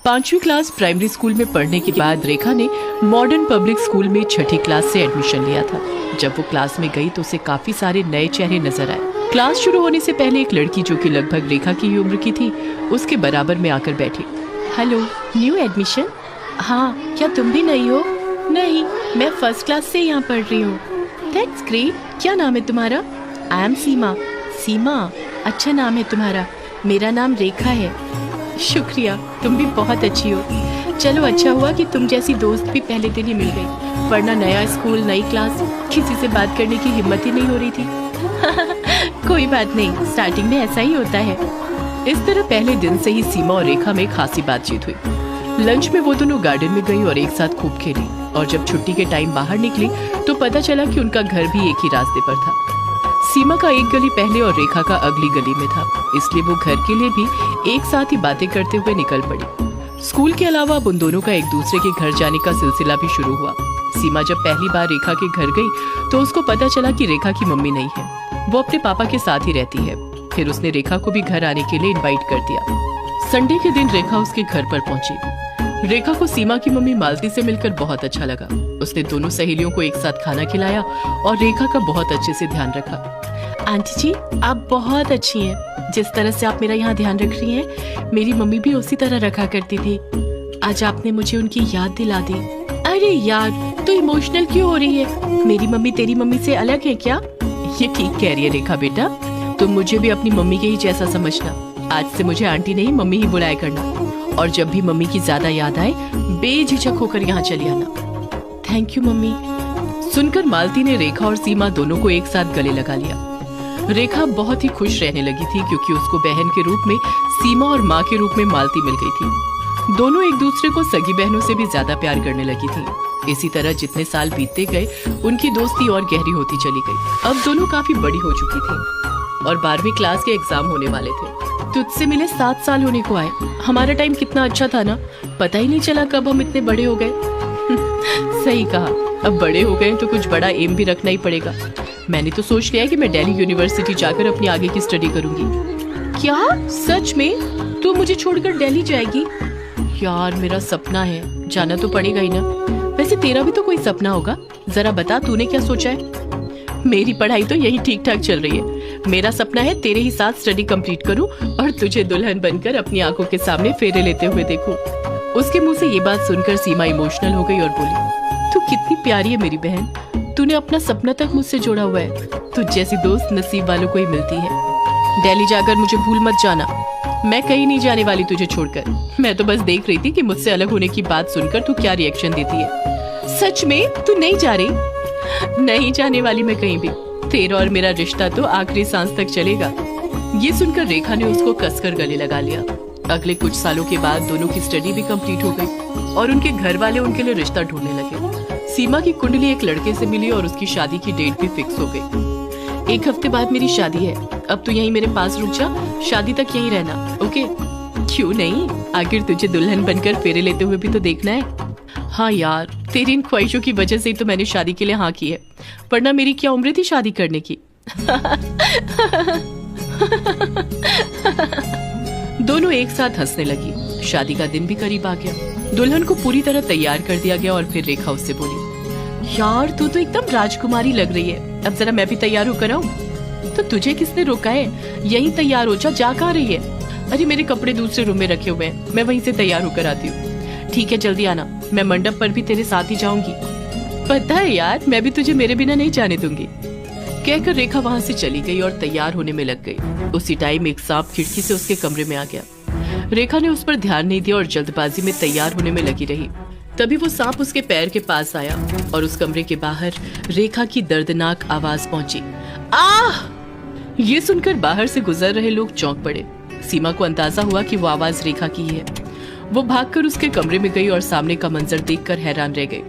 5वीं class primary school में पढ़ने के बाद रेखा ने मॉडर्न पब्लिक स्कूल में 6ठी क्लास से एडमिशन लिया था। जब वो क्लास में गई तो उसे काफी सारे नए चेहरे नजर आए। क्लास शुरू होने से पहले एक लड़की जो कि लगभग रेखा की ही उम्र की थी उसके बराबर में आकर बैठी। Hello, new admission? हाँ, क्या तुम भी नई हो? नहीं, मैं फर्स्ट क्लास से यहाँ पढ़ रही हूँ। That's great. क्या नाम है तुम्हारा? आई एम सीमा। सीमा, अच्छा नाम है तुम्हारा। मेरा नाम रेखा है। शुक्रिया, तुम भी बहुत अच्छी हो। चलो, अच्छा हुआ कि तुम जैसी दोस्त भी पहले दिन ही मिल गई, वरना नया स्कूल, नई क्लास, किसी से बात करने की हिम्मत ही नहीं हो रही थी। कोई बात नहीं, स्टार्टिंग में ऐसा ही होता है। इस तरह पहले दिन से ही सीमा और रेखा में खासी बातचीत हुई। लंच में वो दोनों गार्डन में गई और एक साथ खूब खेली, और जब छुट्टी के टाइम बाहर निकली तो पता चला कि उनका घर भी एक ही रास्ते पर था। सीमा का एक गली पहले और रेखा का अगली गली में था, इसलिए वो घर के लिए भी एक साथ ही बातें करते हुए निकल पड़ी। स्कूल के अलावा अब उन दोनों का एक दूसरे के घर जाने का सिलसिला भी शुरू हुआ। सीमा जब पहली बार रेखा के घर गई तो उसको पता चला कि रेखा की मम्मी नहीं है, वो अपने पापा के साथ ही रहती है। फिर उसने रेखा को भी घर आने के लिए इनवाइट कर दिया। संडे के दिन रेखा उसके घर पर पहुंची। रेखा को सीमा की मम्मी मालती से मिलकर बहुत अच्छा लगा। उसने दोनों सहेलियों को एक साथ खाना खिलाया और रेखा का बहुत अच्छे से ध्यान रखा। आंटी जी, आप बहुत अच्छी हैं। जिस तरह से आप मेरा यहाँ ध्यान रख रही हैं, मेरी मम्मी भी उसी तरह रखा करती थी। आज आपने मुझे उनकी याद दिला दी। अरे यार, तो इमोशनल क्यों हो रही है? मेरी मम्मी तेरी मम्मी से अलग है क्या? ये ठीक कह रही है रेखा बेटा, तुम मुझे भी अपनी मम्मी के ही जैसा समझना। आज से मुझे आंटी नहीं, मम्मी ही बुलाया करना, और जब भी मम्मी की ज्यादा याद आए बेझिझक होकर यहाँ चली आना। Thank you mummy. सुनकर मालती ने रेखा और सीमा दोनों को एक साथ गले लगा लिया। रेखा बहुत ही खुश रहने लगी थी क्योंकि उसको बहन के रूप में सीमा और माँ के रूप में मालती मिल गई थी। दोनों एक दूसरे को सगी बहनों से भी ज्यादा प्यार करने लगी थी। इसी तरह जितने साल बीतते गए उनकी दोस्ती और गहरी होती चली गई। अब दोनों काफी बड़ी हो चुकी थी और 12वीं क्लास के एग्जाम होने वाले थे। तुझसे मिले 7 साल होने को आए। हमारा टाइम कितना अच्छा था ना, पता ही नहीं चला कब हम इतने बड़े हो गए। सही कहा, अब बड़े हो गए तो कुछ बड़ा एम भी रखना ही पड़ेगा। मैंने तो सोच लिया कि मैं दिल्ली यूनिवर्सिटी जाकर अपनी आगे की स्टडी करूंगी। क्या सच में? तू मुझे छोड़कर दिल्ली जाएगी? यार, मेरा सपना है, जाना तो पड़ेगा ही ना। वैसे तेरा भी तो कोई सपना होगा, जरा बता तूने क्या सोचा है? मेरी पढ़ाई तो यही ठीक ठाक चल रही है। मेरा सपना है तेरे ही साथ स्टडी कंप्लीट करूं और तुझे दुल्हन बनकर अपनी आंखों के सामने फेरे लेते हुए देखूं। उसके मुंह से ये बात सुनकर सीमा इमोशनल हो गई और बोली, तू कितनी प्यारी है मेरी बहन, तूने अपना सपना तक मुझसे जोड़ा हुआ है। तुझ जैसी दोस्त नसीब वालों को ही मिलती है। दिल्ली जाकर मुझे भूल मत जाना। मैं कहीं नहीं जाने वाली तुझे छोड़कर। मैं तो बस देख रही थी कि मुझसे अलग होने की बात सुनकर तू क्या रिएक्शन देती है। सच में तू नहीं जा रही? नहीं जाने वाली मैं कहीं भी। तेरा और मेरा रिश्ता तो आखिरी सांस तक चलेगा। ये सुनकर रेखा ने उसको कसकर गले लगा लिया। अगले कुछ सालों के बाद दोनों की स्टडी भी कंप्लीट हो गई और उनके घर वाले उनके लिए रिश्ता ढूंढने लगे। सीमा की कुंडली एक लड़के से मिली और उसकी शादी की डेट भी फिक्स हो गई। 1 हफ्ते बाद मेरी शादी है। अब तू यहीं मेरे पास रुक जा, शादी तक यहीं रहना, ओके? क्यों नहीं, आखिर तुझे दुल्हन बनकर फेरे लेते हुए भी तो देखना है। हाँ यार, तेरी इन ख्वाहिशों की वजह से ही तो मैंने शादी के लिए हाँ की है, वरना मेरी क्या उम्र थी शादी करने की। दोनों एक साथ हंसने लगी। शादी का दिन भी करीब आ गया। दुल्हन को पूरी तरह तैयार कर दिया गया और फिर रेखा उससे बोली, यार तू तो एकदम राजकुमारी लग रही है, अब जरा मैं भी तैयार होकर आऊं? तो तुझे किसने रोका है? यही तैयार हो जा, जा कहाँ रही है? अरे मेरे कपड़े दूसरे रूम में रखे हुए हैं, मैं वहीं से तैयार होकर आती हूँ। ठीक है, जल्दी आना, मैं मंडप पर भी तेरे साथ ही जाऊंगी। पता है यार, मैं भी तुझे मेरे बिना नहीं जाने दूंगी। कहकर रेखा वहाँ से चली गई और तैयार होने में लग गई। उसी टाइम एक सांप खिड़की से उसके कमरे में आ गया। रेखा ने उस पर ध्यान नहीं दिया और जल्दबाजी में तैयार होने में लगी रही। तभी वो सांप उसके पैर के पास आया और उस कमरे के बाहर रेखा की दर्दनाक आवाज पहुंची, आह! ये सुनकर बाहर से गुजर रहे लोग चौंक पड़े। सीमा को अंदाजा हुआ कि वो आवाज रेखा की है। वो भागकर उसके कमरे में गई और सामने का मंजर देखकर हैरान रह गई।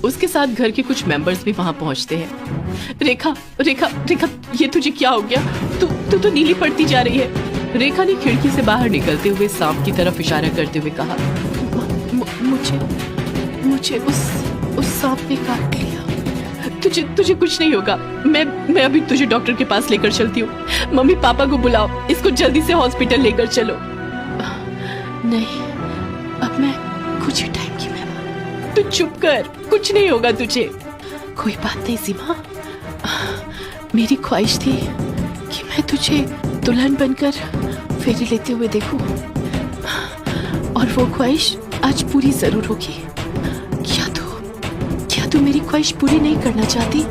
उसके साथ घर के कुछ मेंबर्स भी वहां पहुंचते हैं। रेखा, रेखा, रेखा, ये तुझे क्या हो गया? तू तो नीली पड़ती जा रही है। रेखा ने खिड़की से बाहर निकलते हुए सांप की तरफ इशारा करते हुए कहा, मुझे उस सांप ने काट लिया। तुझे कुछ नहीं होगा। मैं अभी तुझे डॉक्टर के पास लेकर चलती हूँ। मम्मी पापा को बुलाओ, इसको जल्दी से हॉस्पिटल लेकर चलो। नहीं, मुझे टाइम की मेहमान। तू चुप कर, कुछ नहीं होगा तुझे। कोई बात नहीं सीमा, मेरी ख्वाहिश थी कि मैं तुझे दुल्हन बनकर फेरे लेते हुए देखूं, और वो ख्वाहिश आज पूरी जरूर होगी। क्या तू मेरी ख्वाहिश पूरी नहीं करना चाहती?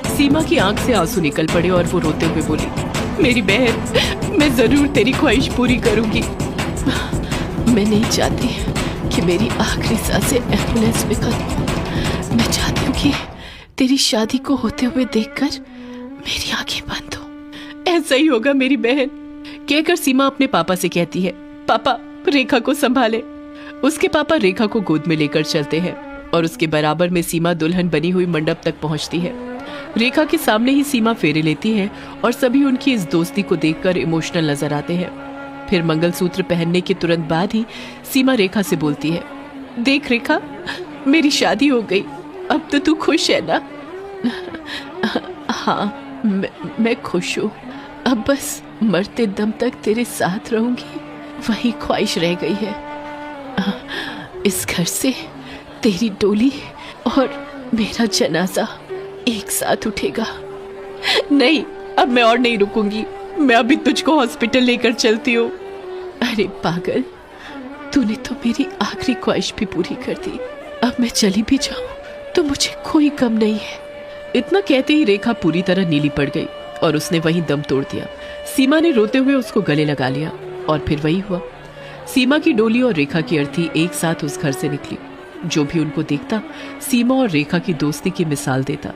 सीमा की आंख से आंसू निकल पड़े और वो रोते हुए बोली, मेरी बहन, मैं जरूर तेरी ख्वाहिश पूरी करूंगी। मैं नहीं चाहती कि मेरी आखिरी सांसें एम्बुलेंस में खत्म हो। मैं चाहती हूँ कि तेरी शादी को होते हुए देखकर मेरी आंखें बंद हो। ऐसा ही होगा मेरी बहन, कहकर सीमा अपने पापा से कहती है, पापा रेखा को संभाले। उसके पापा रेखा को गोद में लेकर चलते हैं और उसके बराबर में सीमा दुल्हन बनी हुई मंडप तक पहुंचती है। रेखा के सामने ही सीमा फेरे लेती है और सभी उनकी इस दोस्ती को देखकर इमोशनल नजर आते हैं। फिर मंगलसूत्र पहनने के तुरंत बाद ही सीमा रेखा से बोलती है, देख रेखा, मेरी शादी हो गई, अब तो तू खुश है ना? हाँ, मैं खुश हूँ। अब बस मरते दम तक तेरे साथ रहूंगी, वही ख्वाहिश रह गई है। इस घर से तेरी डोली और मेरा जनाजा एक साथ उठेगा। नहीं, अब मैं और नहीं रुकूंगी, मैं अभी तुझको हॉस्पिटल लेकर चलती हूँ। अरे पागल, तूने तो मेरी आखिरी ख्वाहिश भी पूरी कर दी, अब मैं चली भी जाऊं तो मुझे कोई गम नहीं है। इतना कहते ही रेखा पूरी तरह नीली पड़ गई और उसने वहीं दम तोड़ दिया। सीमा ने रोते हुए उसको गले लगा लिया और फिर वही हुआ। सीमा की डोली और रेखा की अर्थी एक साथ उस घर से निकली। जो भी उनको देखता सीमा और रेखा की दोस्ती की मिसाल देता।